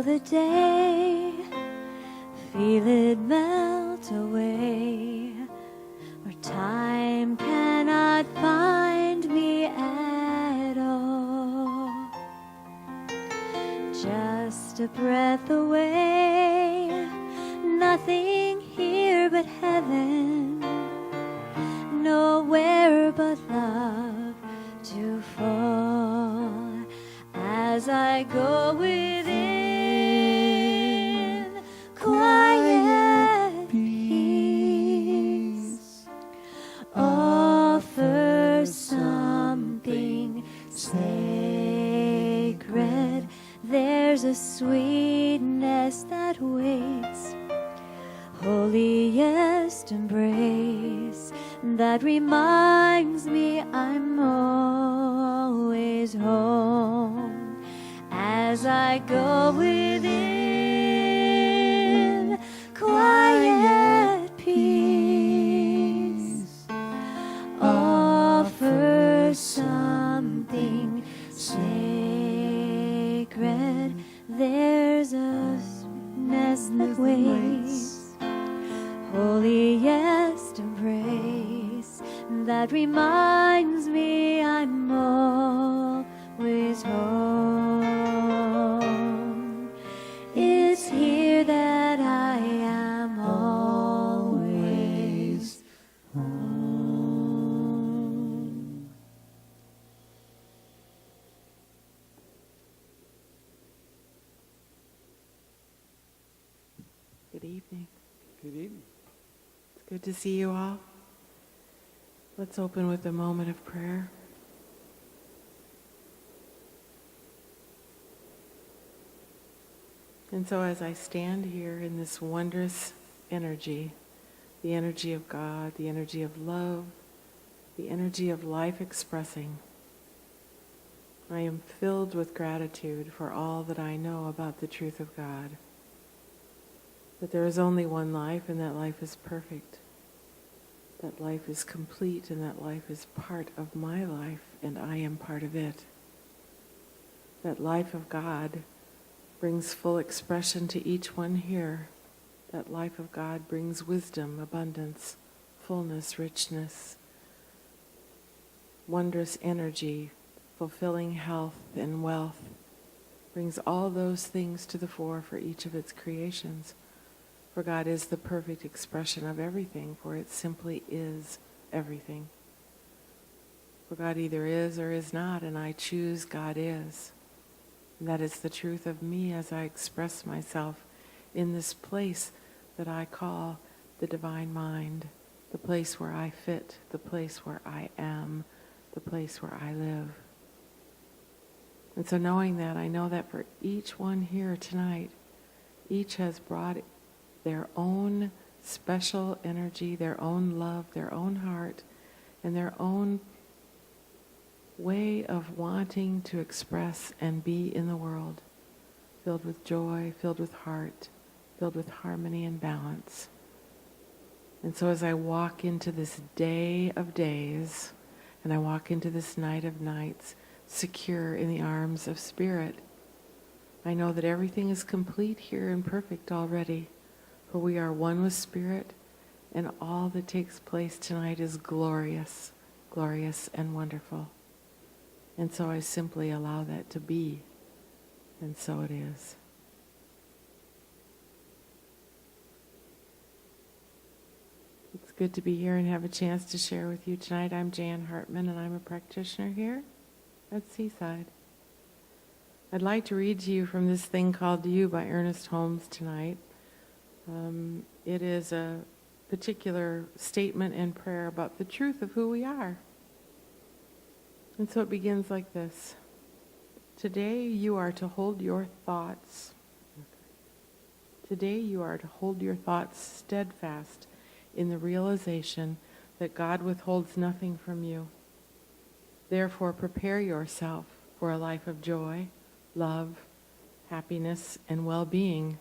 till the day, feel it melt away, where time cannot find me at all. Just a breath away, nothing here but heaven, nowhere but love to fall. As I go within, quiet peace, offer something sacred. There's a sweetness that waits, holiest embrace, that reminds me I'm always home. As I go within, quiet peace, offer something sacred. There's a sweetness that waits, holiest embrace, that reminds me I'm always home. It's here that I am always home. Good evening. Good evening. It's good to see you all. Let's open with a moment of prayer. And so as I stand here in this wondrous energy, the energy of God, the energy of love, the energy of life expressing, I am filled with gratitude for all that I know about the truth of God. That there is only one life, and that life is perfect. That life is complete, and that life is part of my life, and I am part of it. That life of God brings full expression to each one here. That life of God brings wisdom, abundance, fullness, richness, wondrous energy, fulfilling health and wealth. Brings all those things to the fore for each of its creations. For God is the perfect expression of everything, for it simply is everything. For God either is or is not, and I choose God is. And that is the truth of me as I express myself in this place that I call the divine mind, the place where I fit, the place where I am, the place where I live. And so knowing that, I know that for each one here tonight, each has brought their own special energy, their own love, their own heart, and their own way of wanting to express and be in the world, filled with joy, filled with heart, filled with harmony and balance. And so as I walk into this day of days, and I walk into this night of nights, secure in the arms of Spirit, I know that everything is complete here and perfect already, for we are one with Spirit, and all that takes place tonight is glorious, glorious and wonderful. And so I simply allow that to be, and so it is. It's good to be here and have a chance to share with you tonight. I'm Jan Hartman, and I'm a practitioner here at Seaside. I'd like to read to you from this thing called You by Ernest Holmes tonight. It is a particular statement and prayer about the truth of who we are. And so it begins like this. Today you are to hold your thoughts. Today you are to hold your thoughts steadfast in the realization that God withholds nothing from you. Therefore prepare yourself for a life of joy, love, happiness, and well-being.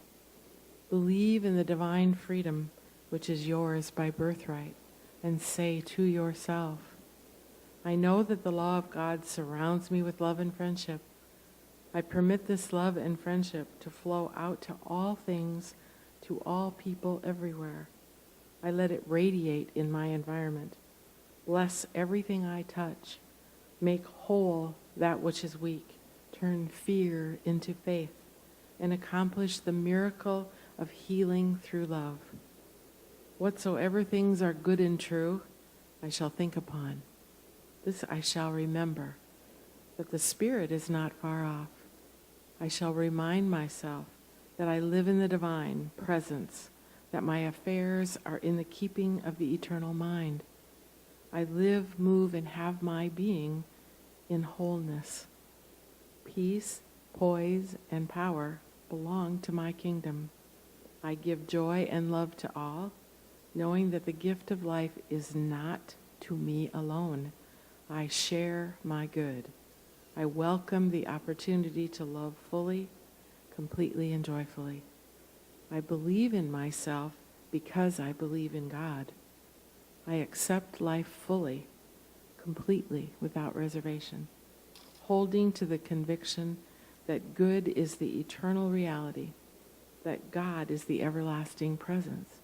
Believe in the divine freedom which is yours by birthright, and say to yourself, I know that the law of God surrounds me with love and friendship. I permit this love and friendship to flow out to all things, to all people everywhere. I let it radiate in my environment. Bless everything I touch. Make whole that which is weak. Turn fear into faith and accomplish the miracle of healing through love. Whatsoever things are good and true, I shall think upon. This I shall remember, that the Spirit is not far off. I shall remind myself that I live in the divine presence, that my affairs are in the keeping of the eternal mind. I live, move, and have my being in wholeness. Peace, poise, and power belong to my kingdom. I give joy and love to all, knowing that the gift of life is not to me alone. I share my good. I welcome the opportunity to love fully, completely, and joyfully. I believe in myself because I believe in God. I accept life fully, completely, without reservation, holding to the conviction that good is the eternal reality, that God is the everlasting presence,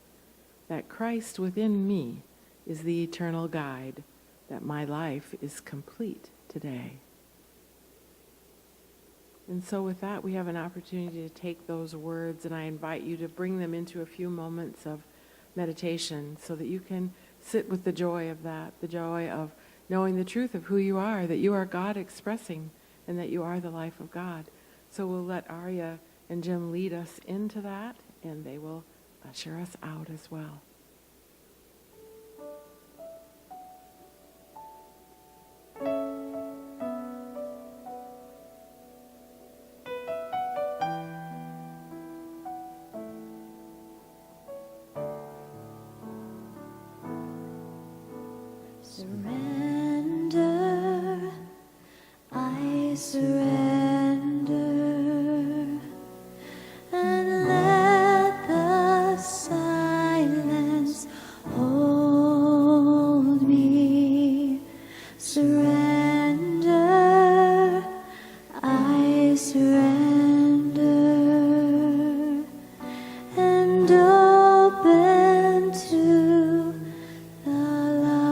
that Christ within me is the eternal guide, that my life is complete today. And so with that, we have an opportunity to take those words, and I invite you to bring them into a few moments of meditation so that you can sit with the joy of that, the joy of knowing the truth of who you are, that you are God expressing, and that you are the life of God. So we'll let Arya and Jim lead us into that, and they will usher us out as well. Surrender, I surrender, and let the silence hold me. Surrender, I surrender, and open to the love.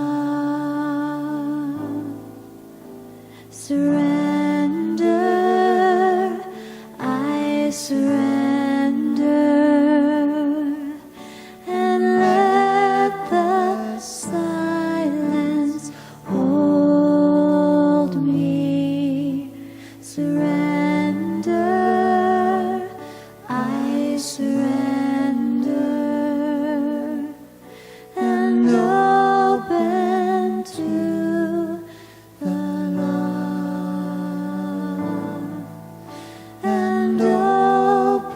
Surrender, I surrender, and let the silence hold me. Surrender, I surrender, and open to the love, and open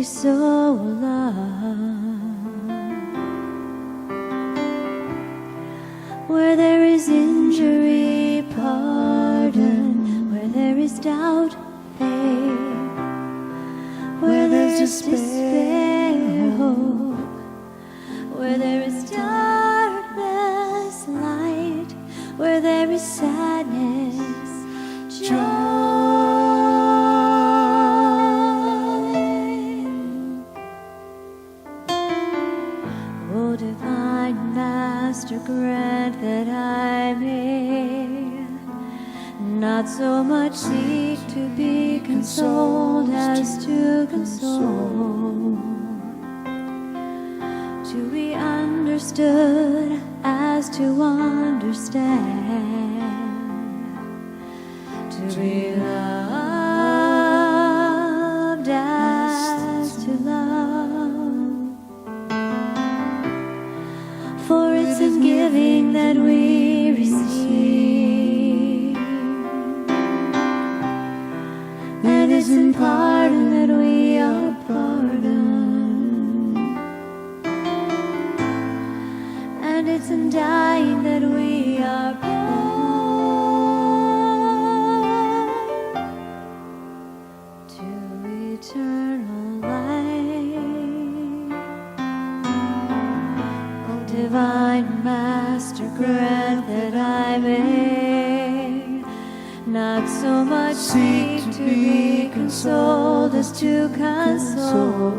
so loved, where there is injury, pardon, where there is doubt, faith, where there's despair, hope, where there is darkness, light, where there is sadness, joy. O divine Master, grant that I may not so much seek to be consoled as to console, to be understood as to understand, to be loved as to love. For it's in giving that we receive, and it's in pardon that we are pardoned, and it's in dying that we are born to eternal life. O divine Master, grant that I may not so much seek to be consoled as to console,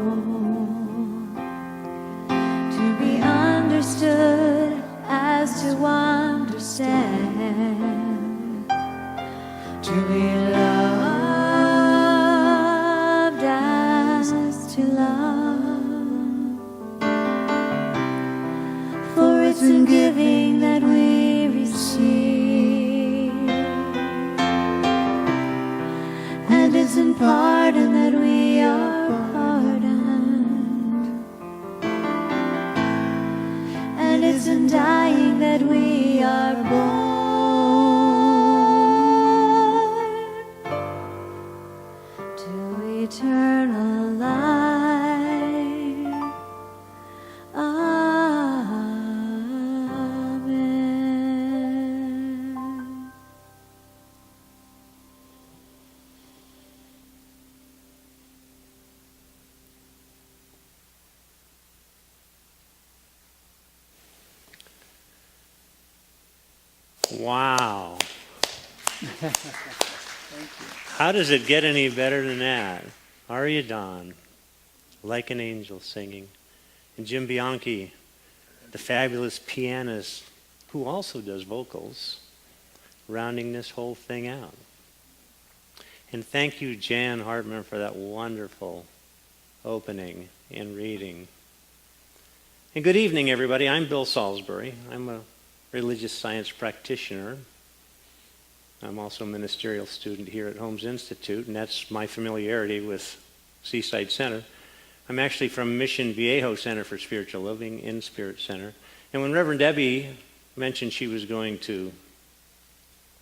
to be understood as to understand, to be loved as to love. For it's in giving that we receive, and it's in pardon that we are pardoned, and it's in dying that we are born to eternal life. Amen. Wow. How does it get any better than that? Are you, Don? Like an angel singing. And Jim Bianchi, the fabulous pianist, who also does vocals, rounding this whole thing out. And thank you, Jan Hartman, for that wonderful opening and reading. And good evening, everybody. I'm Bill Salisbury. I'm a religious science practitioner. I'm also a ministerial student here at Holmes Institute, and that's my familiarity with Seaside Center. I'm actually from Mission Viejo Center for Spiritual Living in Spirit Center. And when Reverend Debbie mentioned she was going to,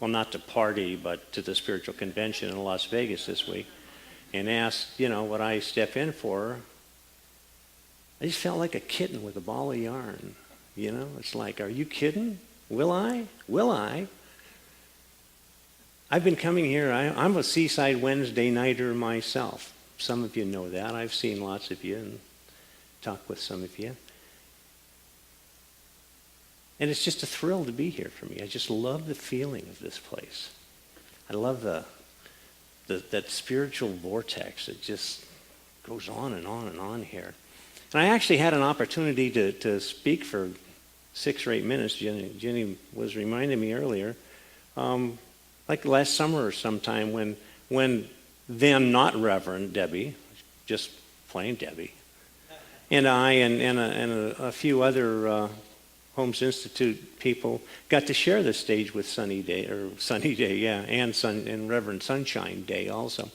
well, not to party, but to the spiritual convention in Las Vegas this week, and asked, would I step in for her, I just felt like a kitten with a ball of yarn. It's like, are you kidding? Will I? Will I? I've been coming here. I'm a Seaside Wednesday nighter myself. Some of you know that. I've seen lots of you and talked with some of you. And it's just a thrill to be here for me. I just love the feeling of this place. I love that spiritual vortex that just goes on and on and on here. And I actually had an opportunity to speak for 6 or 8 minutes. Jenny was reminding me earlier, like last summer or sometime when then not Reverend Debbie, just plain Debbie, and I and a few other Holmes Institute people got to share the stage with Sunny Day, and Reverend Sunshine Day also.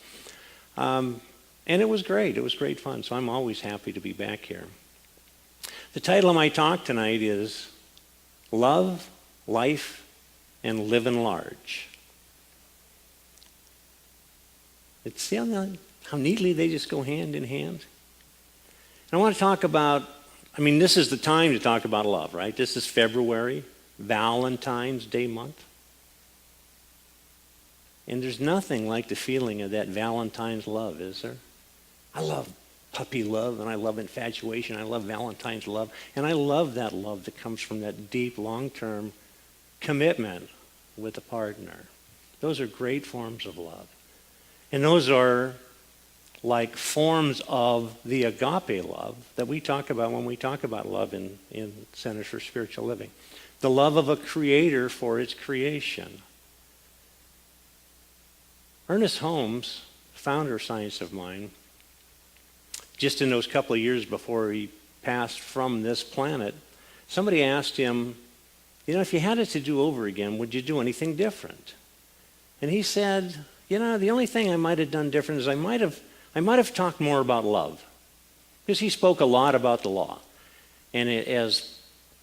And it was great. It was great fun. So I'm always happy to be back here. The title of my talk tonight is Love, Life, and Livin' Large. See how neatly they just go hand in hand? I want to talk about, this is the time to talk about love, right? This is February, Valentine's Day month. And there's nothing like the feeling of that Valentine's love, is there? I love puppy love, and I love infatuation. I love Valentine's love. And I love that love that comes from that deep, long-term commitment with a partner. Those are great forms of love. And those are like forms of the agape love that we talk about when we talk about love in Centers for Spiritual Living. The love of a creator for its creation. Ernest Holmes, founder of Science of Mind, just in those couple of years before he passed from this planet, somebody asked him, if you had it to do over again, would you do anything different? And he said, the only thing I might have done different is I might have talked more about love. Because he spoke a lot about the law. And as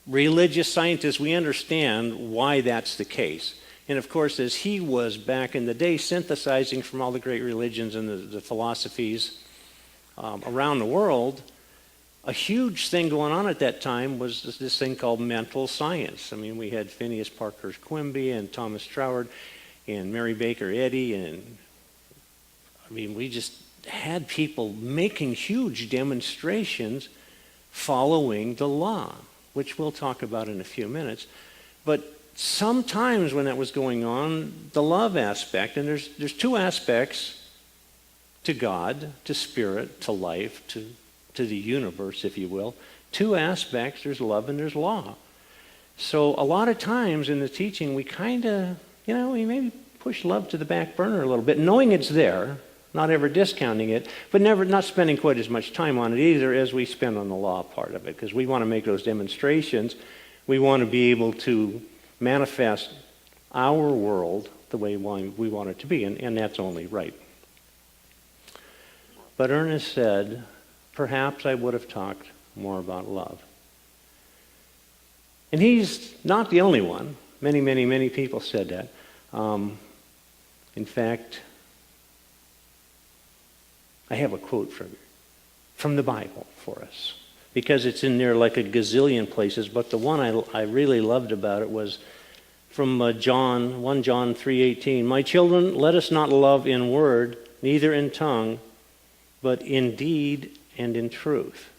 religious scientists, we understand why that's the case. And of course, as he was back in the day synthesizing from all the great religions and the philosophies around the world, a huge thing going on at that time was this thing called mental science. We had Phineas Parkhurst Quimby and Thomas Troward and Mary Baker Eddy, and we just had people making huge demonstrations following the law, which we'll talk about in a few minutes. But sometimes when that was going on, the love aspect, and there's two aspects to God, to spirit, to life, to the universe, if you will. Two aspects, there's love and there's law. So a lot of times in the teaching, we kind of, we maybe push love to the back burner a little bit, knowing it's there, not ever discounting it, but not spending quite as much time on it either as we spend on the law part of it, because we want to make those demonstrations. We want to be able to manifest our world the way we want it to be, and that's only right. But Ernest said, perhaps I would have talked more about love. And he's not the only one. Many, many, many people said that. In fact, I have a quote from the Bible for us, because it's in there like a gazillion places, but the one I really loved about it was from 1 John 3:18. My children, let us not love in word, neither in tongue, but in deed and in truth.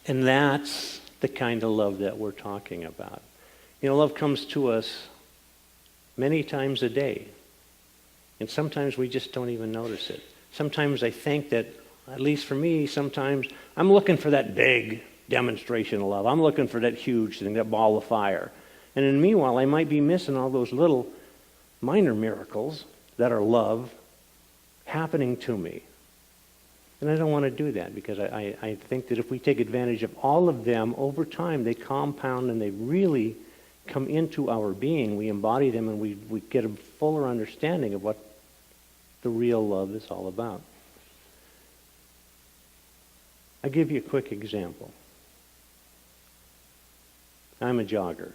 And that's the kind of love that we're talking about. Love comes to us many times a day. And sometimes we just don't even notice it. Sometimes I think that, at least for me, sometimes I'm looking for that big demonstration of love. I'm looking for that huge thing, that ball of fire. And in the meanwhile, I might be missing all those little minor miracles that are love happening to me. And I don't want to do that, because I think that if we take advantage of all of them, over time they compound and they really come into our being. We embody them, and we get a fuller understanding of what the real love is all about. I'll give you a quick example. I'm a jogger.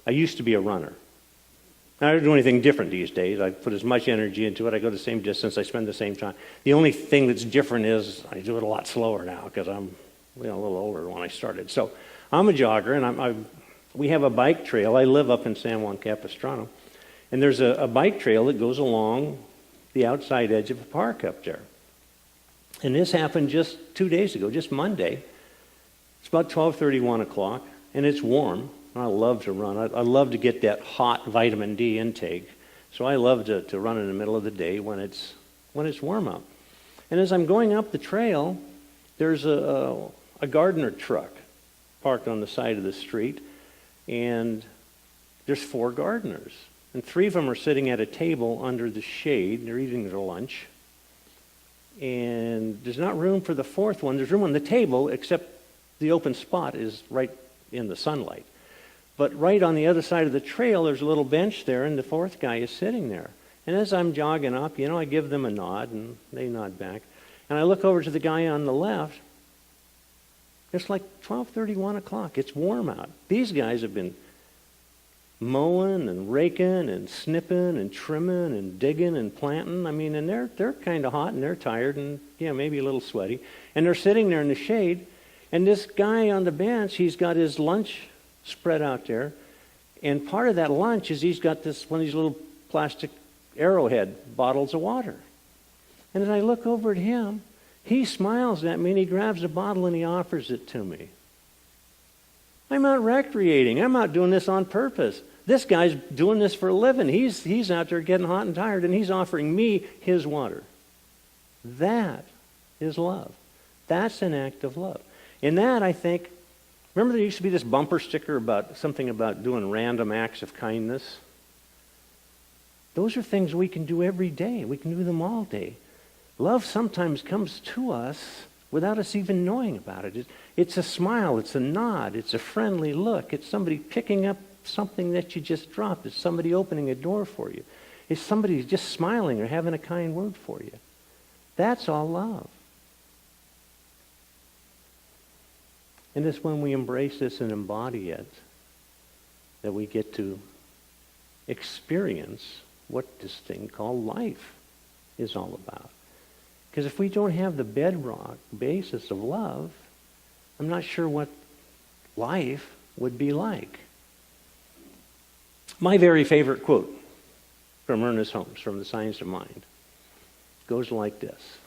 I used to be a runner. I don't do anything different these days. I put as much energy into it. I go the same distance. I spend the same time. The only thing that's different is I do it a lot slower now, because I'm a little older when I started. So I'm a jogger, and we have a bike trail. I live up in San Juan Capistrano, and there's a bike trail that goes along the outside edge of a park up there. And this happened just 2 days ago, just Monday. It's about 12:30, 1 o'clock, and it's warm. I love to run. I love to get that hot vitamin D intake. So I love to run in the middle of the day when it's warm out. And as I'm going up the trail, there's a gardener truck parked on the side of the street, and there's 4 gardeners. And 3 of them are sitting at a table under the shade. They're eating their lunch. And there's not room for the 4th one. There's room on the table, except the open spot is right in the sunlight. But right on the other side of the trail, there's a little bench there, and the 4th guy is sitting there. And as I'm jogging up, I give them a nod, and they nod back. And I look over to the guy on the left. It's like 12:30, 1 o'clock. It's warm out. These guys have been mowing and raking and snipping and trimming and digging and planting. I mean, and they're kind of hot and they're tired and, yeah, maybe a little sweaty. And they're sitting there in the shade. And this guy on the bench, he's got his lunch spread out there. And part of that lunch is he's got one of these little plastic Arrowhead bottles of water. And as I look over at him, he smiles at me and he grabs the bottle and he offers it to me. I'm not recreating. I'm not doing this on purpose. This guy's doing this for a living. He's out there getting hot and tired, and he's offering me his water. That is love. That's an act of love. In that, I think, remember there used to be this bumper sticker about something about doing random acts of kindness? Those are things we can do every day. We can do them all day. Love sometimes comes to us without us even knowing about it. It's a smile, it's a nod, it's a friendly look, it's somebody picking up something that you just dropped, it's somebody opening a door for you, it's somebody just smiling or having a kind word for you. That's all love. And it's when we embrace this and embody it that we get to experience what this thing called life is all about. Because if we don't have the bedrock basis of love, I'm not sure what life would be like. My very favorite quote from Ernest Holmes, from The Science of Mind, goes like this.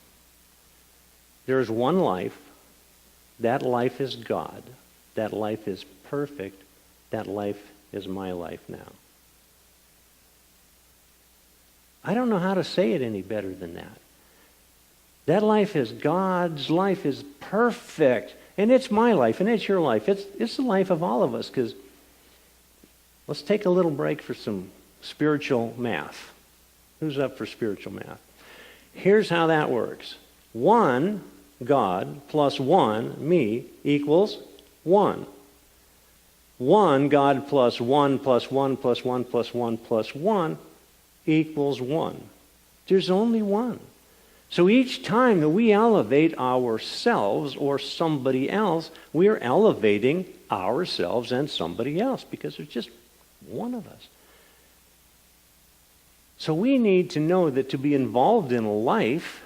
There is one life. That life is God. That life is perfect. That life is my life now. I don't know how to say it any better than that. That life is God's life is perfect. And it's my life, and it's your life. It's the life of all of us, because let's take a little break for some spiritual math. Who's up for spiritual math? Here's how that works. 1, God, plus 1, me, equals 1. 1, God, plus 1, plus 1, plus 1, plus 1, plus 1, equals 1. There's only 1. So each time that we elevate ourselves or somebody else, we're elevating ourselves and somebody else, because there's just one of us. So we need to know that to be involved in life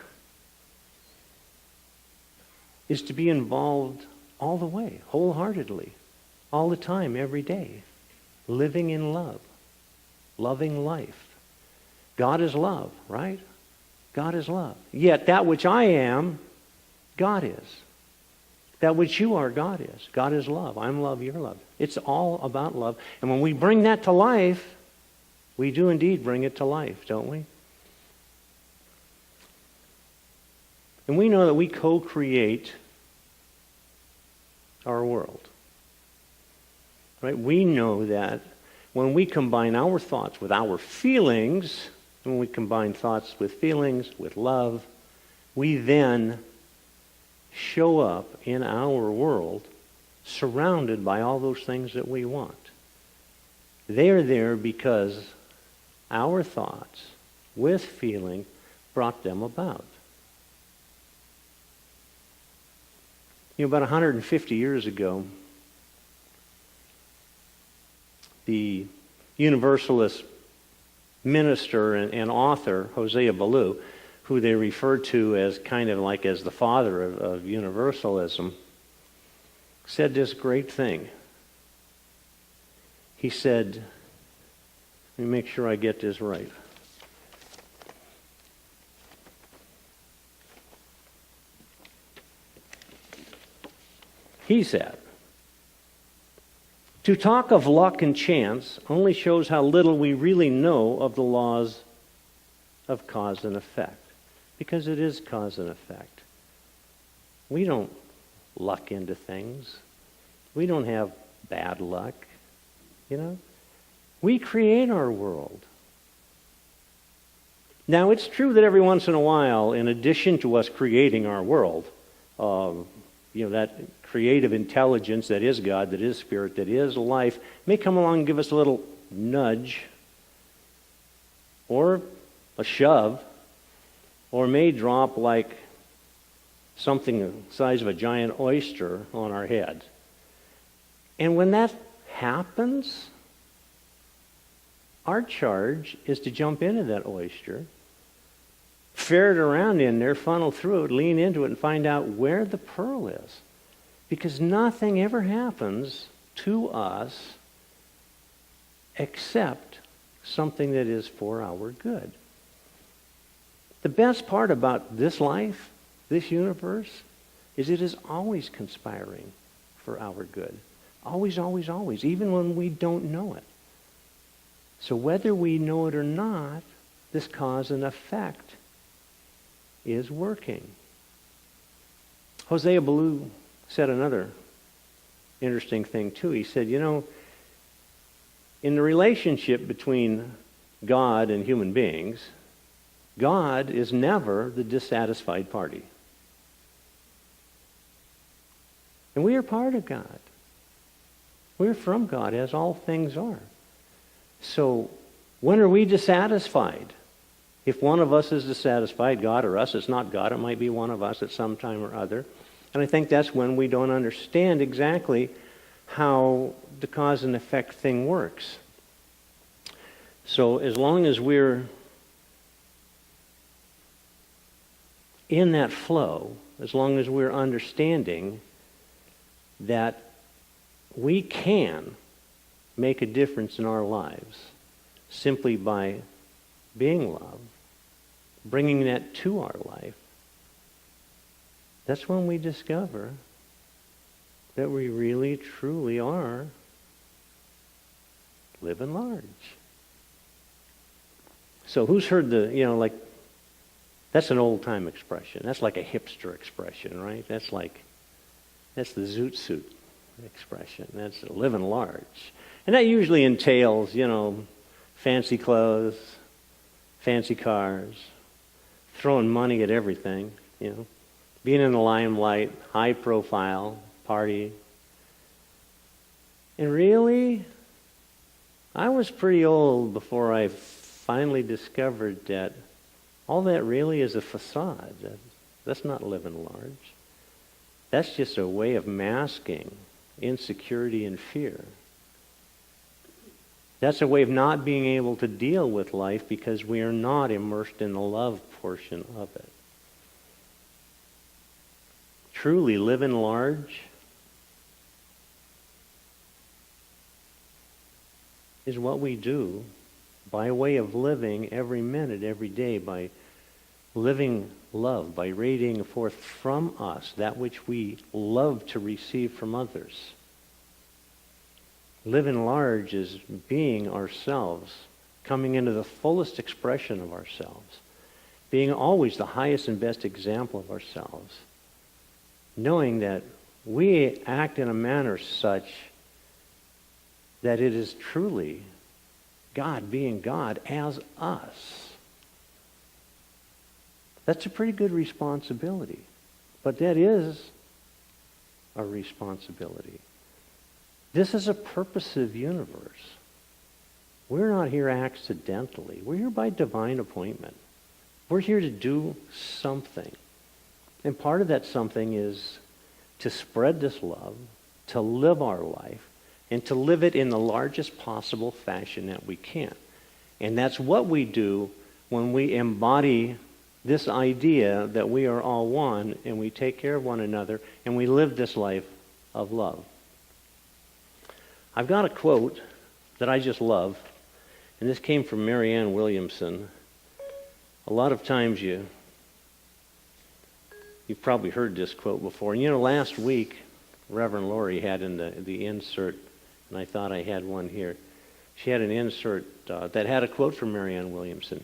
is to be involved all the way, wholeheartedly, all the time, every day, living in love, loving life. God is love, right? God is love. Yet that which I am, God is. That which you are, God is. God is love. I'm love, you're love. It's all about love. And when we bring that to life, we do indeed bring it to life, don't we? And we know that we co-create our world. Right? We know that when we combine our thoughts with our feelings, when we combine thoughts with feelings, with love, we then show up in our world surrounded by all those things that we want. They're there because our thoughts with feeling brought them about. You know, about 150 years ago, the Universalist minister and author, Hosea Ballou, who they refer to as kind of like as the father of Universalism, said this great thing. He said, let me make sure I get this right. He said, to talk of luck and chance only shows how little we really know of the laws of cause and effect. Because it is cause and effect. We don't luck into things. We don't have bad luck, you know. We create our world. Now, it's true that every once in a while, in addition to us creating our world, that creative intelligence that is God, that is spirit, that is life, may come along and give us a little nudge or a shove, or may drop like something the size of a giant oyster on our head. And when that happens, our charge is to jump into that oyster, ferret around in there, funnel through it, lean into it, and find out where the pearl is. Because nothing ever happens to us except something that is for our good. The best part about this life, this universe, is it is always conspiring for our good. Always, always, always, even when we don't know it. So whether we know it or not, this cause and effect is working. Hosea Ballou said another interesting thing too. He said, you know, in the relationship between God and human beings, God is never the dissatisfied party. And we are part of God. We're from God, as all things are. So when are we dissatisfied? If one of us is dissatisfied, God or us, it's not God, it might be one of us at some time or other. And I think that's when we don't understand exactly how the cause and effect thing works. So as long as we're in that flow, as long as we're understanding that we can make a difference in our lives simply by being love, bringing that to our life, that's when we discover that we really, truly are living large. So who's heard that's an old-time expression. That's like a hipster expression, right? That's the zoot suit expression. That's living large. And that usually entails, fancy clothes, fancy cars, throwing money at everything, being in the limelight, high profile, party. And really, I was pretty old before I finally discovered that all that really is a facade. That's not living large. That's just a way of masking insecurity and fear. That's a way of not being able to deal with life because we are not immersed in the love portion of it. Truly living large is what we do by way of living every minute, every day, by living love, by radiating forth from us that which we love to receive from others. Living large is being ourselves, coming into the fullest expression of ourselves, being always the highest and best example of ourselves, knowing that we act in a manner such that it is truly God being God as us. That's a pretty good responsibility. But that is a responsibility. This is a purposive universe. We're not here accidentally. We're here by divine appointment. We're here to do something. And part of that something is to spread this love, to live our life, and to live it in the largest possible fashion that we can. And that's what we do when we embody this idea that we are all one and we take care of one another and we live this life of love. I've got a quote that I just love, and this came from Marianne Williamson. A lot of times you've probably heard this quote before. And last week, Reverend Lori had in the insert, and I thought I had one here. She had an insert that had a quote from Marianne Williamson.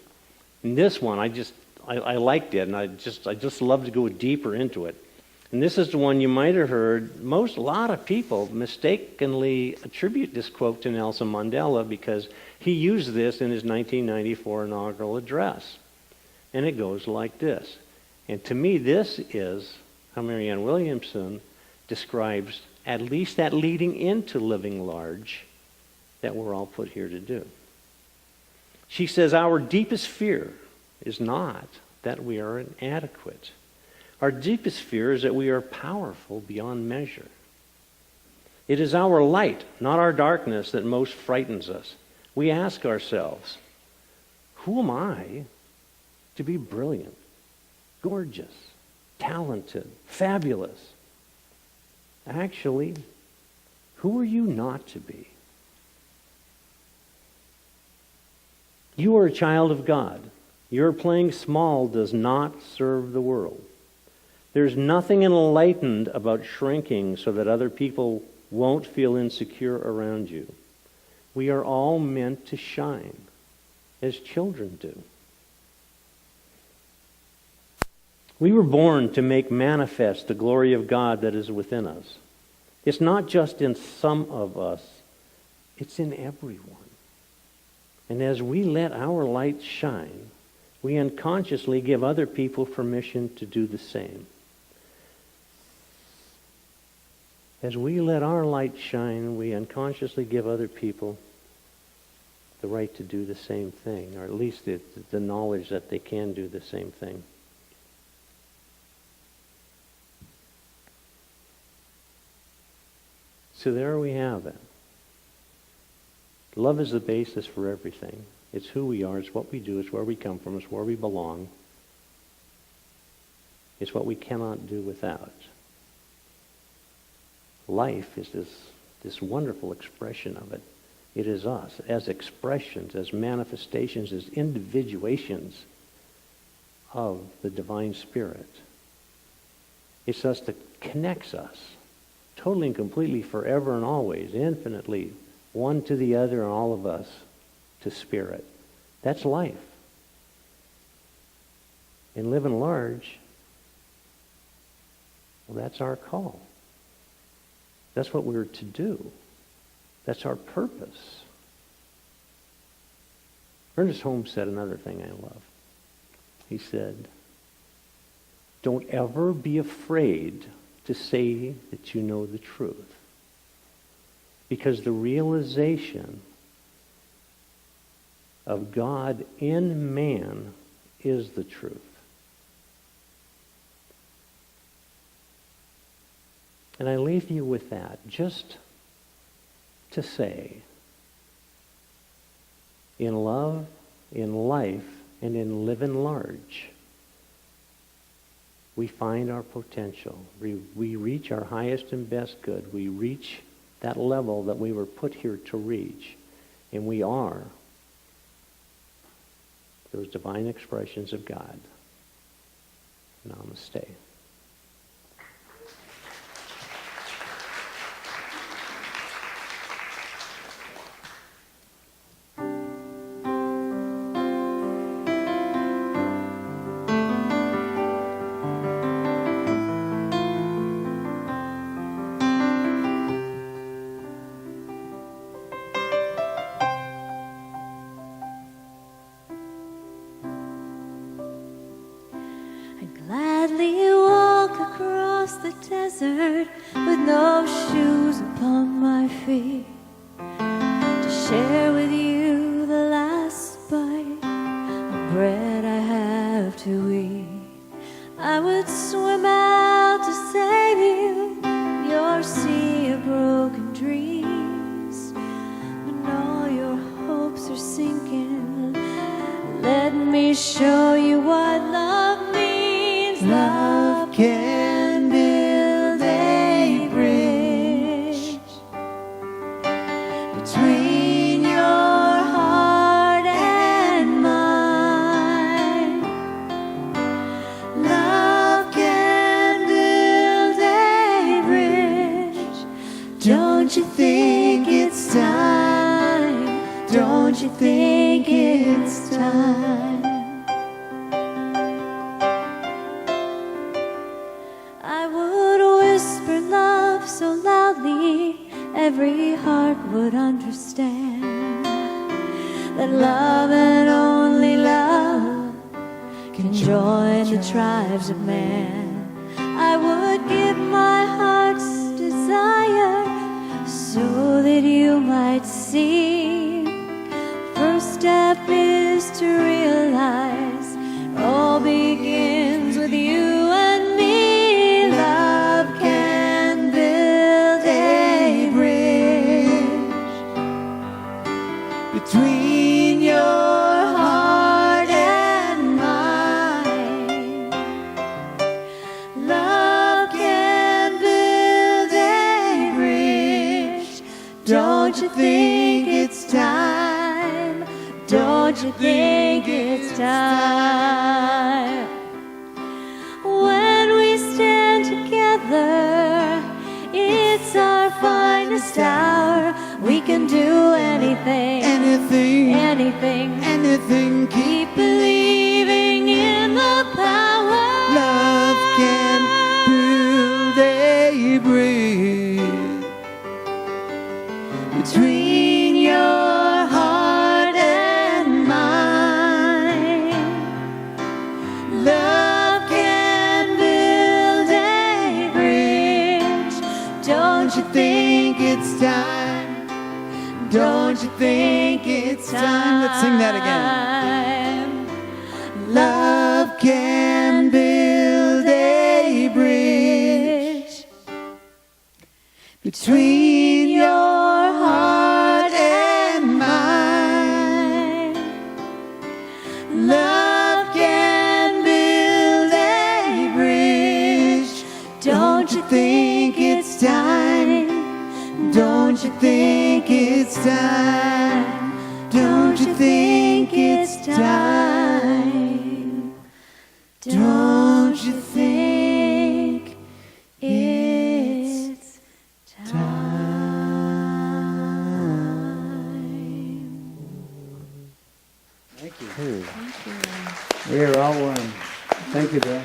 And this one, I liked it, and I just love to go deeper into it. And this is the one you might have heard. A lot of people mistakenly attribute this quote to Nelson Mandela because he used this in his 1994 inaugural address. And it goes like this. And to me, this is how Marianne Williamson describes at least that leading into living large that we're all put here to do. She says, our deepest fear is not that we are inadequate. Our deepest fear is that we are powerful beyond measure. It is our light, not our darkness, that most frightens us. We ask ourselves, who am I to be brilliant, gorgeous, talented, fabulous? Actually, who are you not to be? You are a child of God. Your playing small does not serve the world. There's nothing enlightened about shrinking so that other people won't feel insecure around you. We are all meant to shine, as children do. We were born to make manifest the glory of God that is within us. It's not just in some of us, it's in everyone. And as we let our light shine, we unconsciously give other people permission to do the same. As we let our light shine, we unconsciously give other people the right to do the same thing, or at least the knowledge that they can do the same thing. So there we have it. Love is the basis for everything. It's who we are, it's what we do, it's where we come from, it's where we belong. It's what we cannot do without. Life is this wonderful expression of it. It is us as expressions, as manifestations, as individuations of the divine spirit. It's us that connects us totally and completely, forever and always, infinitely, one to the other and all of us to spirit. That's life. And living large, well, that's our call. That's what we're to do. That's our purpose. Ernest Holmes said another thing I love. He said, don't ever be afraid to say that you know the truth. Because the realization of God in man is the truth. And I leave you with that, just to say, in love, in life, and in living large, we find our potential. We reach our highest and best good. We reach that level that we were put here to reach. And we are those divine expressions of God. Namaste. I'd gladly walk across the desert with no shoes upon my feet to share with you the last bite of bread I have to eat. I would swim out to save you your sea of broken dreams, when all your hopes are sinking. Let me show you what love means. Love can build a bridge between your heart and mine. Love can build a bridge. Don't you think it's time? Don't you think it's time? I would whisper love so loudly every heart would understand that love and only love can join the tribes of man. I would give my heart's desire so that you might see. First step is to realize it all begins with you and me. Love can build a bridge between you think it's time? When we stand together, it's our finest hour. We can do anything, anything. Keep believing in the power. Love can build a bridge Between your heart and mine, love can build a bridge. Don't you think it's time? Don't you think it's time? Let's sing that again. Love can build a bridge between your heart and mine. Love can build a bridge. Don't you think it's time? Don't you think it's time? Don't you think it's time? Don't you think it's time? Thank you. Thank you. We are all one. Thank you, Bill.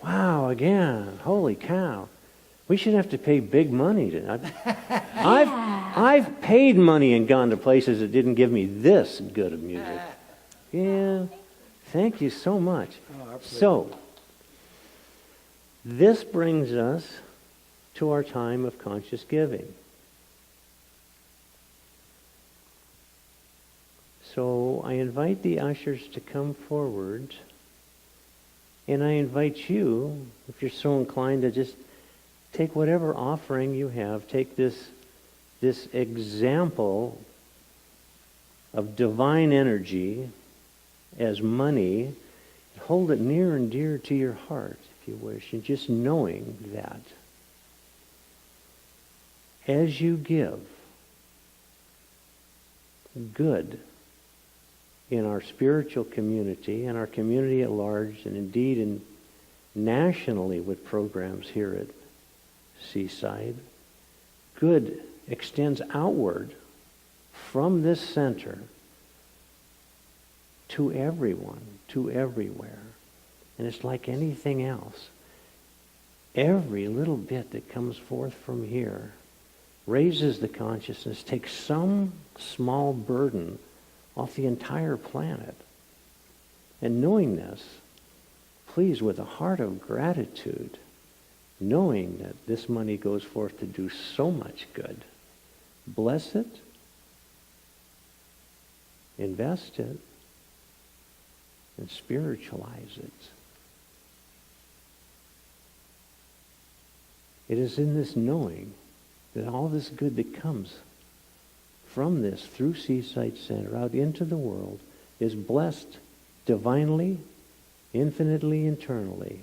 Wow, again, holy cow. We should have to pay big money to. I've paid money and gone to places that didn't give me this good of music. Yeah, thank you so much. So, this brings us to our time of conscious giving. So I invite the ushers to come forward, and I invite you, if you're so inclined, to just take whatever offering you have, take this example of divine energy as money, and hold it near and dear to your heart, if you wish, and just knowing that as you give good in our spiritual community and our community at large, and indeed nationally with programs here at Seaside, good extends outward from this center to everyone, to everywhere. And it's like anything else. Every little bit that comes forth from here raises the consciousness, takes some small burden off the entire planet. And knowing this, please, with a heart of gratitude, knowing that this money goes forth to do so much good, bless it, invest it, and spiritualize it. It is in this knowing that all this good that comes from this through Seaside Center out into the world is blessed divinely, infinitely, eternally.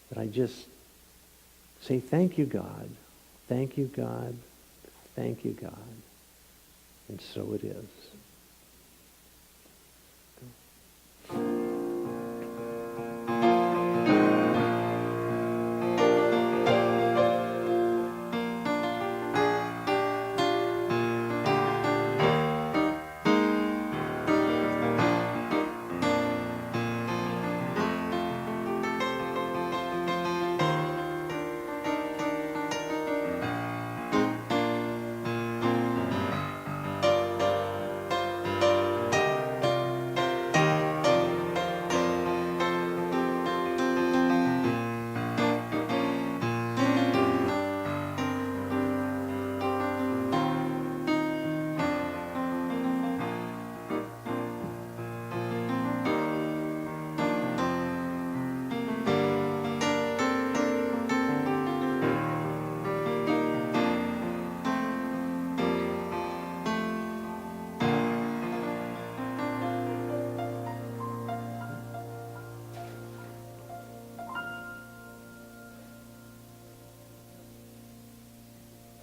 That I just say, thank you, God. Thank you, God. Thank you, God. And so it is.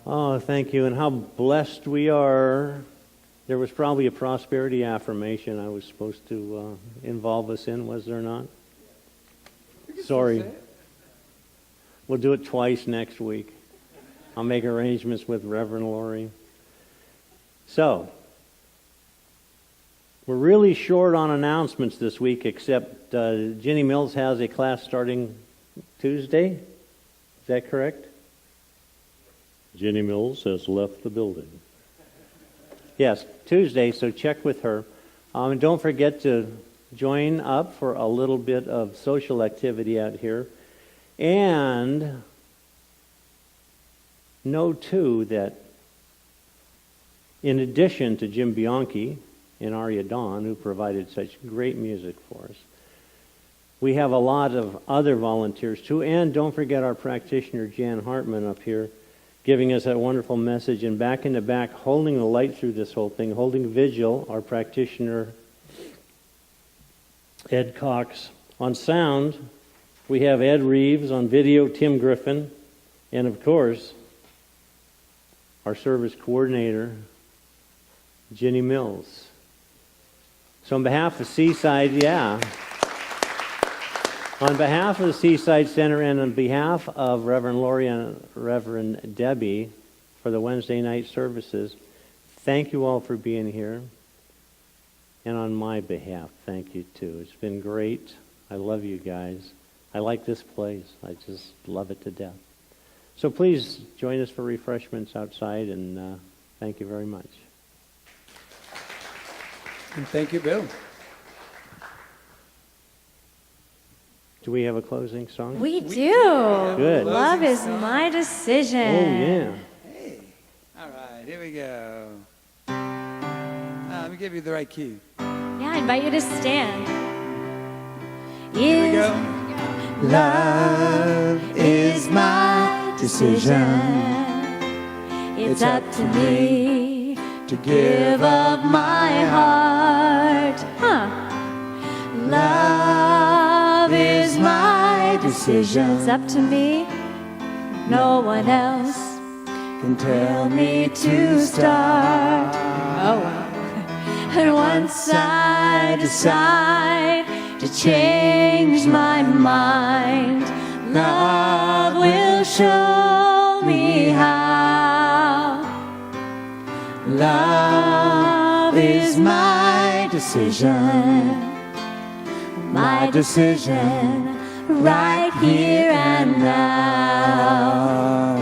Oh, thank you, and how blessed we are There was probably a prosperity affirmation I was supposed to involve us in, was there not? Sorry. We'll do it twice next week. I'll make arrangements with Reverend Laurie. So, we're really short on announcements this week, except Ginny Mills has a class starting Tuesday. Is that correct? Ginny Mills has left the building. Yes, Tuesday, so check with her. And don't forget to join up for a little bit of social activity out here. And know, too, that in addition to Jim Bianchi and Arya Dawn, who provided such great music for us, we have a lot of other volunteers, too. And don't forget our practitioner, Jan Hartman, up here, giving us that wonderful message, and back in the back, holding the light through this whole thing, holding vigil, our practitioner, Ed Cox. On sound, we have Ed Reeves. On video, Tim Griffin. And of course, our service coordinator, Ginny Mills. So on behalf of Seaside, on behalf of the Seaside Center and on behalf of Reverend Laurie and Reverend Debbie for the Wednesday night services, thank you all for being here. And on my behalf, thank you too. It's been great. I love you guys. I like this place. I just love it to death. So please join us for refreshments outside, and thank you very much. And thank you, Bill. Do we have a closing song? We do. Good. Love is my decision. Oh, yeah. Hey. All right, here we go. Let me give you the right key. Yeah, I invite you to stand. Here we go. Love is my decision. It's up to me to give up my heart. Love is my decision. It's up to me. No one else Can tell me to start. Oh, wow. And once I decide to change my mind, love will show me how. Love is my decision. My decision right here and now.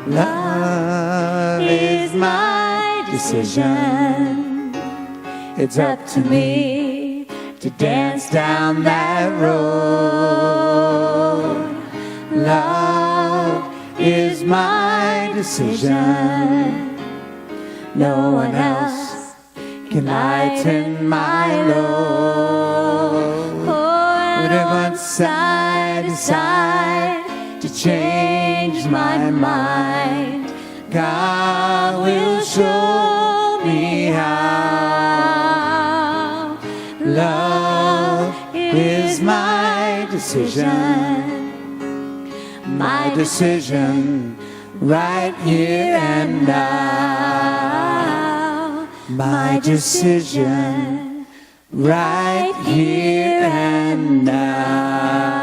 Love is my decision. It's up to me to dance down that road. Love is my decision. No one else can lighten my load. But once I decide to change my mind, God will show me how. Love is my decision. My decision right here and now. My decision right here and now.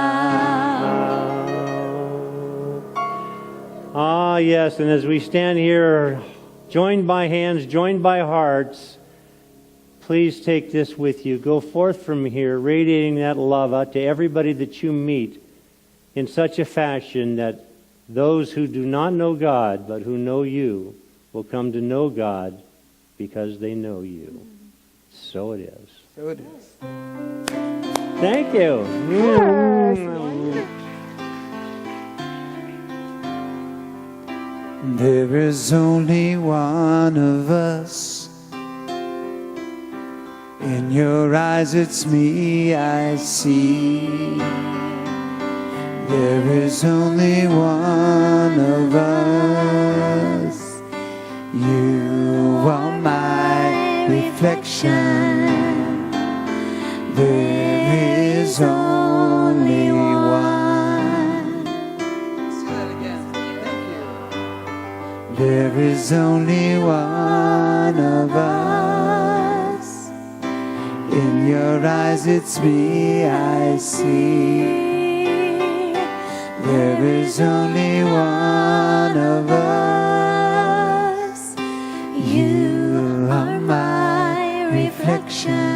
Ah, yes, and as we stand here, joined by hands, joined by hearts, please take this with you. Go forth from here, radiating that love out to everybody that you meet in such a fashion that those who do not know God, but who know you, will come to know God because they know you. So it is. So it is. Thank you. There is only one of us. In your eyes it's me I see. There is only one of us. You are my reflection. There is only one. Let's do that again. Thank you. There is only one of us. In your eyes it's me I see. There is only one of us. You are my reflection.